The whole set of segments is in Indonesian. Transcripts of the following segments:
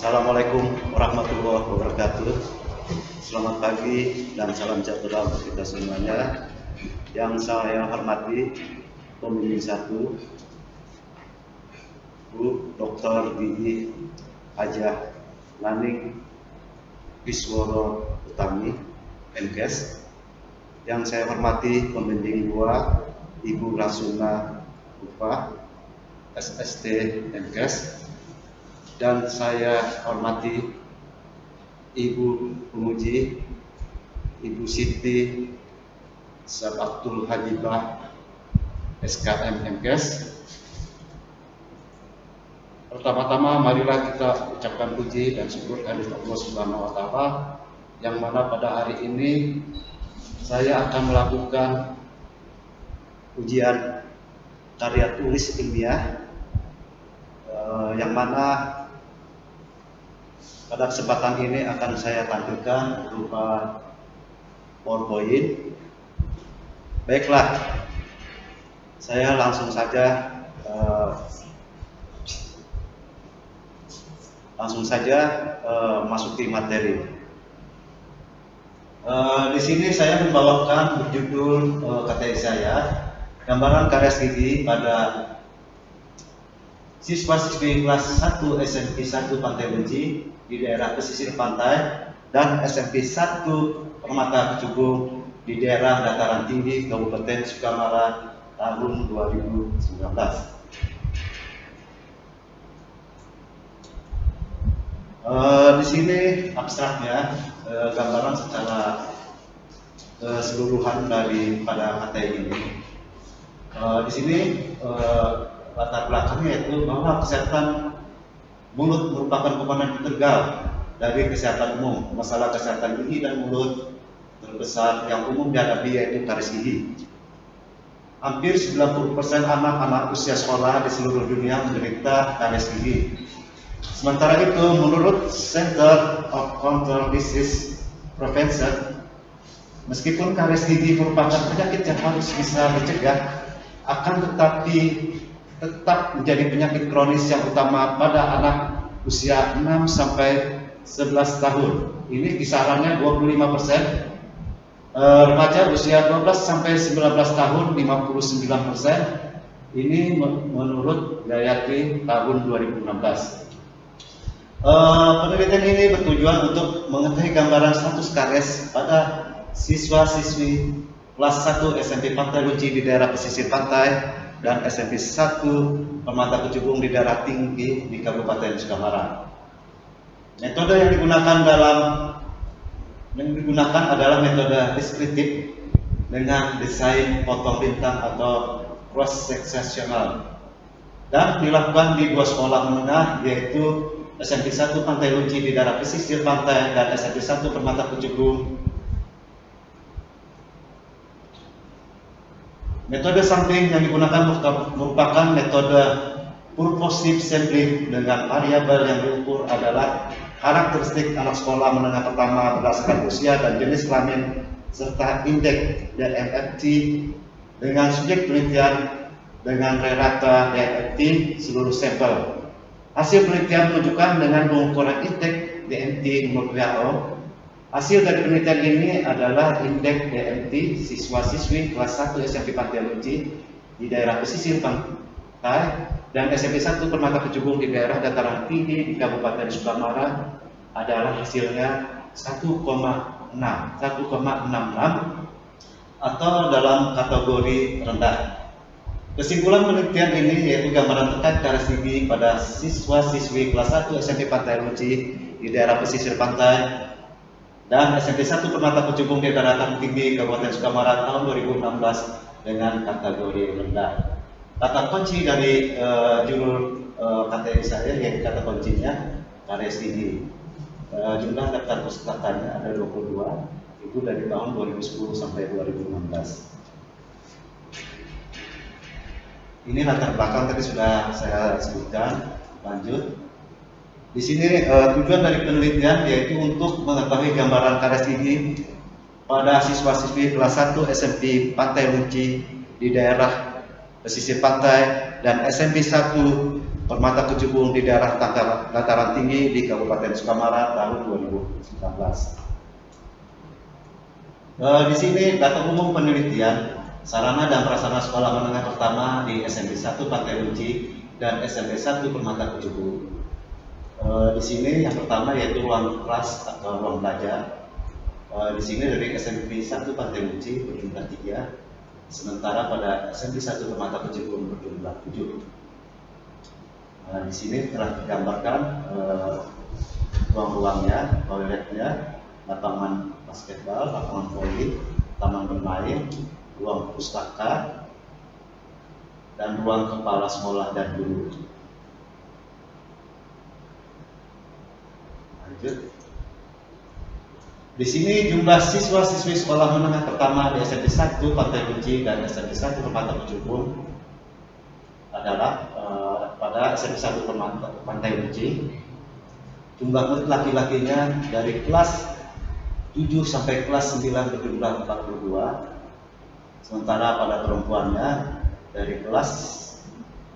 Assalamualaikum warahmatullahi wabarakatuh. Selamat pagi dan salam sejahtera untuk kita semuanya. Yang saya hormati pembimbing 1 Bu Dr. Gigi Hajah Laning Bisworo Utami MKes. Yang saya hormati pembimbing 2 Ibu Rasuna Upa SST MKes. Dan saya hormati Ibu Pemuji Ibu Siti Sabatul Hajibah SKM MKes. Pertama-tama marilah kita ucapkan puji dan syukur kehadirat Allah Subhanahu wa Ta'ala, yang mana pada hari ini saya akan melakukan ujian karya tulis ilmiah, yang mana pada kesempatan ini akan saya tampilkan berupa PowerPoint. Baiklah, saya langsung saja masuki materi. Di sini saya membawakan berjudul KTI saya, gambaran karya studi pada siswa-siswi kelas 1 SMP 1 Pantai Benci di daerah pesisir pantai dan SMP 1 Permata Kecubung di daerah dataran tinggi Kabupaten Sukamara tahun 2019. Di sini abstraknya, gambaran secara keseluruhan daripada KTI ini. Di sini latar belakangnya yaitu bahwa kesehatan mulut merupakan komponen integral dari kesehatan umum. Masalah kesehatan gigi dan mulut terbesar yang umum dihadapi yaitu karies gigi. Hampir 90% anak-anak usia sekolah di seluruh dunia menderita karies gigi. Sementara itu, menurut Center of Control Disease Prevention, meskipun karies gigi merupakan penyakit yang harus bisa dicegah, akan tetapi tetap menjadi penyakit kronis yang utama pada anak usia 6 sampai 11 tahun. Ini kisarannya 25%. Remaja usia 12 sampai 19 tahun 59%. Ini menurut Gayatri tahun 2016. Penelitian ini bertujuan untuk mengetahui gambaran status karies pada siswa-siswi kelas 1 SMP Pantai Benci di daerah pesisir pantai dan SMP 1 Permata Kecubung di daerah tinggi di Kabupaten Sukamara. Metode yang digunakan adalah metode deskriptif dengan desain potong bintang atau cross sectional, dan dilakukan di 2 sekolah menengah, yaitu SMP 1 Pantai Benci di daerah pesisir pantai dan SMP 1 Permata Kecubung. Metode sampling yang digunakan merupakan metode purposive sampling dengan variabel yang diukur adalah karakteristik anak sekolah menengah pertama berdasarkan usia dan jenis kelamin serta indeks DMFT dengan subjek penelitian dengan rata DMFT seluruh sampel. Hasil penelitian menunjukkan dengan pengukuran indeks DMT menurut WHO. Hasil dari penelitian ini adalah indeks DMT siswa-siswi kelas 1 SMP Pantai Benci di daerah pesisir pantai dan SMP 1 Permata Kecubung di daerah dataran tinggi di Kabupaten Sukamara adalah hasilnya 1,66 atau dalam kategori rendah. Kesimpulan penelitian ini yaitu gambaran terkait karies gigi pada siswa-siswi kelas 1 SMP Pantai Benci di daerah pesisir pantai dan SMP 1 Permata Kecubung di daratan tinggi Kabupaten Sukamara tahun 2016 dengan kategori rendah. Kata kunci dari judul KTI saya, yaitu kata kuncinya karies gigi. Jumlah daftar pesertanya ada 22, itu dari tahun 2010 sampai 2016. Ini latar belakang tadi sudah saya sebutkan. Lanjut. Di sini tujuan dari penelitian yaitu untuk mengetahui gambaran karies gigi pada siswa-siswi kelas 1 SMP Pantai Benci di daerah pesisir pantai dan SMP 1 permata kecubung di daerah dataran tinggi di Kabupaten Sukamara tahun 2019. Di sini data umum penelitian sarana dan prasarana sekolah menengah pertama di SMP 1 Pantai Runci dan SMP 1 Permata Kecubung. Di sini yang pertama yaitu ruang kelas atau ruang belajar. Di sini dari SMP 1 Pantai Runci berjumlah 3, sementara pada SMP 1 Permata Kecubung berjumlah 7. Di sini telah digambarkan ruang-ruangnya, toiletnya, lapangan basketbal, lapangan voli, taman bermain, ruang pustaka, dan ruang kepala sekolah dan guru. Lanjut. Di sini jumlah siswa-siswi sekolah menengah pertama di SMP 1 Pantai Runci dan SMP 1 Permata Kecubung adalah pada SMP 1 Pantai Runci, jumlah murid laki-lakinya dari kelas 7 sampai kelas 9 berjumlah 42, sementara pada perempuannya dari kelas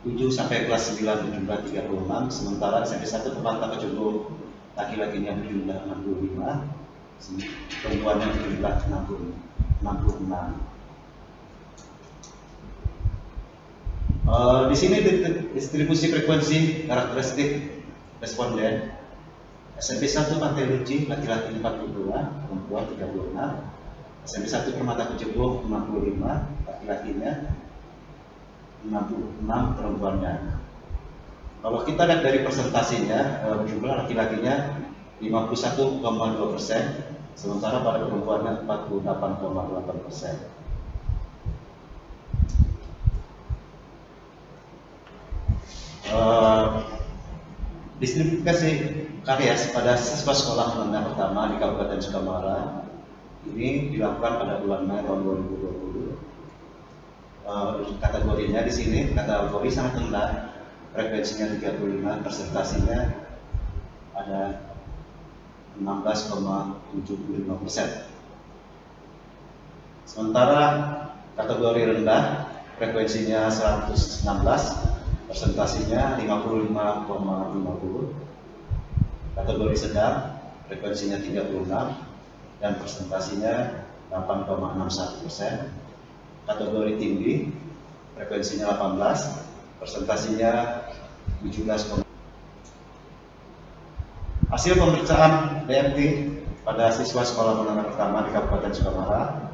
7 sampai kelas 9 berjumlah 36, sementara SMP 1 Permata Kecubung laki-lakinya berjumlah 65, perempuannya berjumlah 66. Di sini distribusi frekuensi karakteristik responden. SMP 1 Pantai Runci laki-laki 42, perempuan 36. SMP 1 Permata Kecubung 65, laki-lakinya 66, perempuannya. Kalau kita lihat dari persentasinya, jumlah laki-lakinya 51,2%, sementara pada perempuannya 48,8%. Distribusi karya pada siswa sekolah menengah pertama di Kabupaten Sukamara ini dilakukan pada bulan Mei tahun 2020. Kategorinya di sini kategori sangat rendah, frekuensinya 35, presentasinya ada 16,75%. Sementara kategori rendah frekuensinya 116, presentasinya 55,50. Kategori sedang frekuensinya 36 dan presentasinya 8,61%. Kategori tinggi frekuensinya 18, presentasinya 17. Hasil pemeriksaan DMT pada siswa sekolah menengah pertama di Kabupaten Sukamara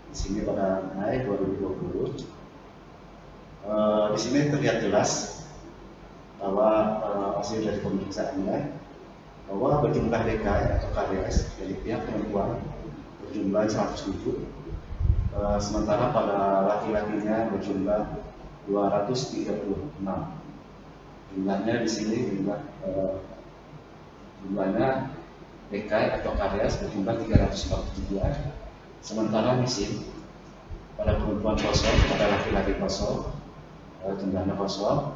di sini pada Mei 2020. Di sini terlihat jelas bahwa hasil dari pemeriksaannya bahwa berjumlah DKI atau KDS dari pihak perempuan berjumlah 107, sementara pada laki-lakinya berjumlah 236. Jumlahnya di sini jumlahnya DKI atau KDS berjumlah 342, sementara misin pada perempuan kosong, pada laki-laki kosong, jumlahnya kosong,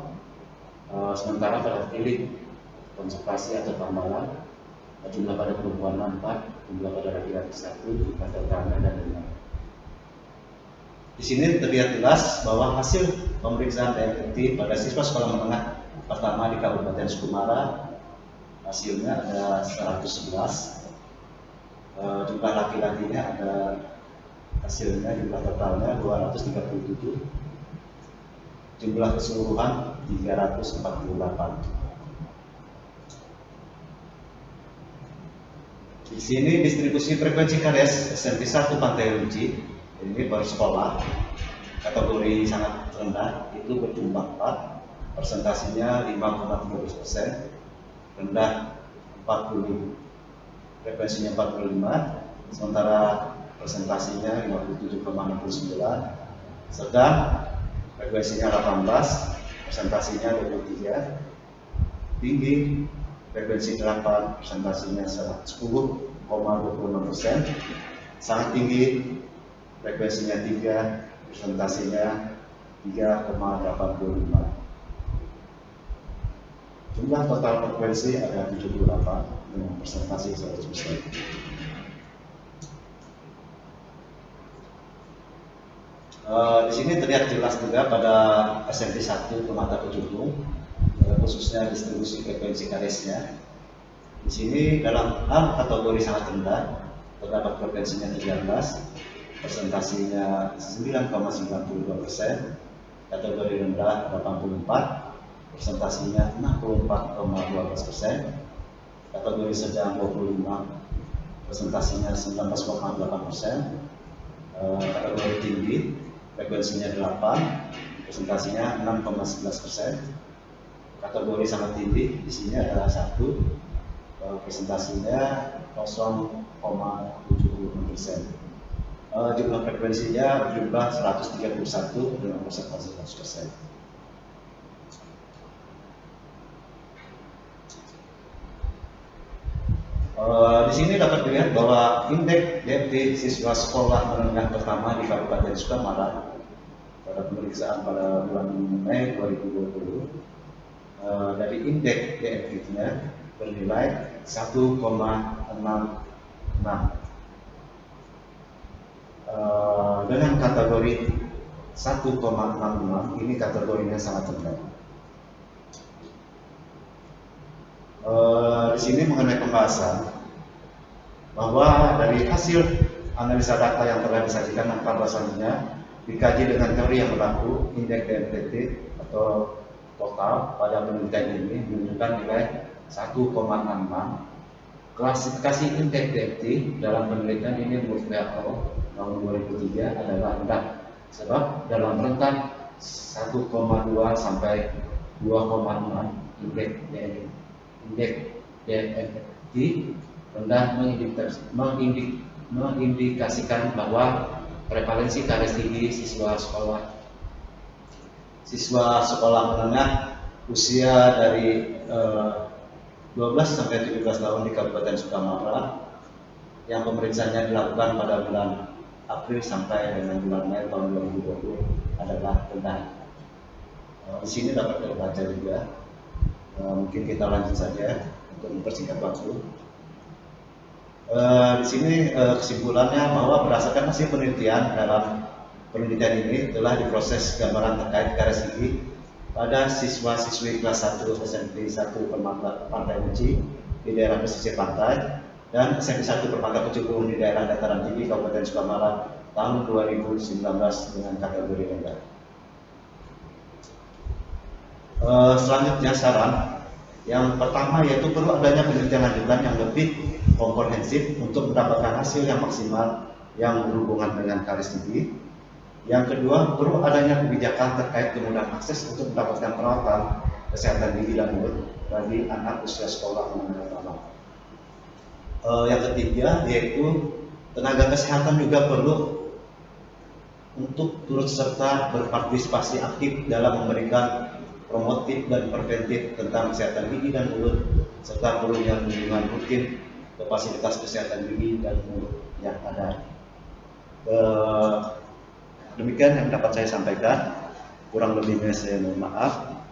sementara pada tilik konservasi atau tambalan jumlah pada perempuan 4, jumlah pada laki-laki 1, jumlah tertanda dan 5. Di sini terlihat jelas bahwa hasil pemeriksaan DMT pada siswa sekolah menengah pertama di Kabupaten Sukamara hasilnya ada 111, jumlah laki-lakinya ada hasilnya jumlah totalnya 237, jumlah keseluruhan 348. Di sini distribusi frekuensi KDS SMP 1 Pantai Runci ini bersekolah kategori sangat rendah itu berjumlah 4, presentasinya 5,13%, rendah 40, frekuensinya 45, sementara presentasinya 57,69, sedang frekuensinya 18, presentasinya 23, tinggi frekuensi 8, presentasinya 10,26%, sangat tinggi frekuensinya 3, presentasinya 3,85. Jumlah total frekuensi ada 78 dengan presentasi 100%. Di sini terlihat jelas juga pada SMP 1 Permata Kecubung khususnya distribusi frekuensi karesnya. Di sini dalam hal kategori sangat rendah terdapat frekuensinya 13, presentasinya 9,92%, kategori rendah 84, presentasinya 64,12%, kategori sedang 25, presentasinya 19,8%, kategori tinggi frekuensinya 8, presentasinya 6,11%, kategori sangat tinggi di sini adalah 1, presentasinya 0,76%. Jumlah frekuensinya berjumlah 131 dengan presentasi 100%. Di sini dapat dilihat bahwa indeks DFT siswa sekolah menengah pertama di Kabupaten Sukamara pada pemeriksaan pada bulan Mei 2020 dari indeks DFT-nya bernilai 1,66. Dengan kategori 1,66 ini kategorinya sangat rendah. Di sini mengenai pembahasan bahwa dari hasil analisa data yang telah disajikan maka bahwasannya dikaji dengan teori yang berlaku indeks DFT atau total pada penelitian ini menunjukkan nilai 1,66. Klasifikasi indeks DFT dalam penelitian ini menurut WHO tahun 2003 adalah rendah sebab dalam rentan 1,2 sampai 2,6 indeks DFT rendah mengindikasikan bahwa prevalensi karies tinggi siswa sekolah menengah usia dari 12 sampai 17 tahun di Kabupaten Sukamara yang pemeriksaannya dilakukan pada bulan April sampai dengan bulan Mei tahun 2020 adalah rendah. Di sini dapat terbaca juga. Mungkin kita lanjut saja untuk mempersingkat waktu. Di sini kesimpulannya bahwa berdasarkan hasil penelitian dalam penelitian ini telah diproses gambaran terkait karies tinggi pada siswa-siswi kelas 1 SMP 1 Pantai Uci di daerah pesisir pantai dan SMP 1 Permata Kecubung di daerah dataran tinggi Kabupaten Sukamara tahun 2019 dengan kategori rendah. Selanjutnya saran yang pertama yaitu perlu adanya penelitian lanjutan yang lebih komprehensif untuk mendapatkan hasil yang maksimal yang berhubungan dengan karies tinggi. Yang kedua, perlu adanya kebijakan terkait kemudahan akses untuk mendapatkan perawatan kesehatan gigi dan mulut bagi anak usia sekolah menengah pertama. Yang ketiga yaitu tenaga kesehatan juga perlu untuk turut serta berpartisipasi aktif dalam memberikan promotif dan preventif tentang kesehatan gigi dan mulut serta perlunya kunjungan rutin ke fasilitas kesehatan gigi dan mulut yang ada. Demikian yang dapat saya sampaikan. Kurang lebihnya saya mohon maaf.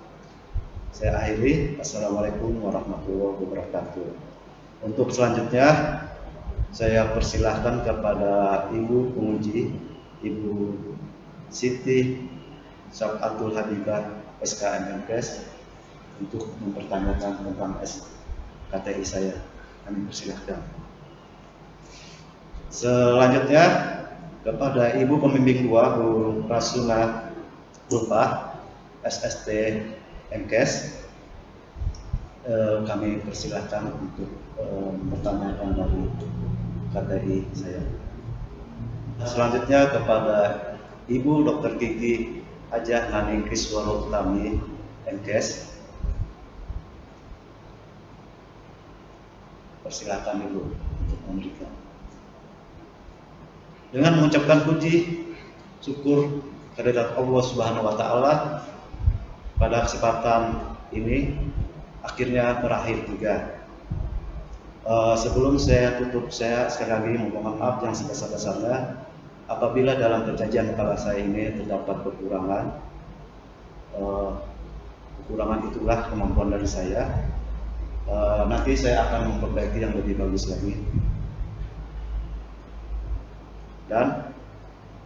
Saya akhiri. Assalamualaikum warahmatullahi wabarakatuh. Untuk selanjutnya saya persilahkan kepada Ibu penguji, Ibu Siti Syafqatul Habibah SKMMKes untuk mempertanyakan tentang SKTI saya. Kami persilahkan. Selanjutnya kepada Ibu Pembimbing 2 Bu Rasuna Bulpa SST MKes, kami persilahkan untuk mempertanyakan dari KTI saya. Selanjutnya kepada Ibu Dr. Gigi Hajah Naning Kriswaro Utami MKes, persilakan Ibu untuk memberikan. Dengan mengucapkan puji syukur kehadirat Allah Subhanahu wa taala pada kesempatan ini akhirnya berakhir juga. Sebelum saya tutup, saya sekali lagi mohon maaf yang sebesar-besarnya apabila dalam perjanjian kepala saya ini terdapat kekurangan. Kekurangan itulah kemampuan dari saya. Nanti saya akan memperbaiki yang lebih bagus lagi. Dan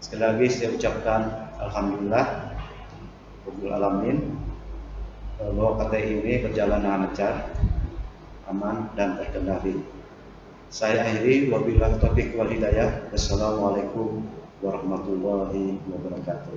sekali lagi saya ucapkan alhamdulillah rabbil alamin. bahwa KTI ini berjalan dengan lancar, aman dan terkendali. Saya akhiri, wabillahi taufiq wal hidayah. Wassalamualaikum warahmatullahi wabarakatuh.